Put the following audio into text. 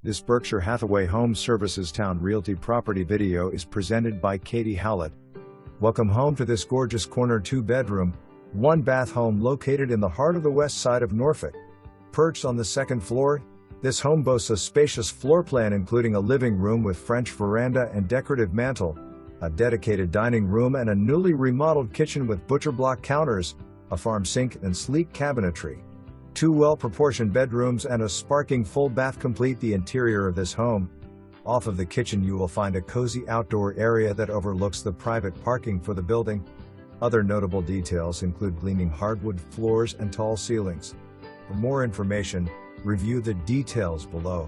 This Berkshire Hathaway Home Services Towne Realty property video is presented by Katie Howlett. Welcome home to this gorgeous corner 2-bedroom, 1-bath home located in the heart of the west side of Norfolk. Perched on the second floor, this home boasts a spacious floor plan including a living room with French veranda and decorative mantel, a dedicated dining room and a newly remodeled kitchen with butcher block counters, a farm sink and sleek cabinetry. 2 well-proportioned bedrooms and a sparkling full bath complete the interior of this home. Off of the kitchen you will find a cozy outdoor area that overlooks the private parking for the building. Other notable details include gleaming hardwood floors and tall ceilings. For more information, review the details below.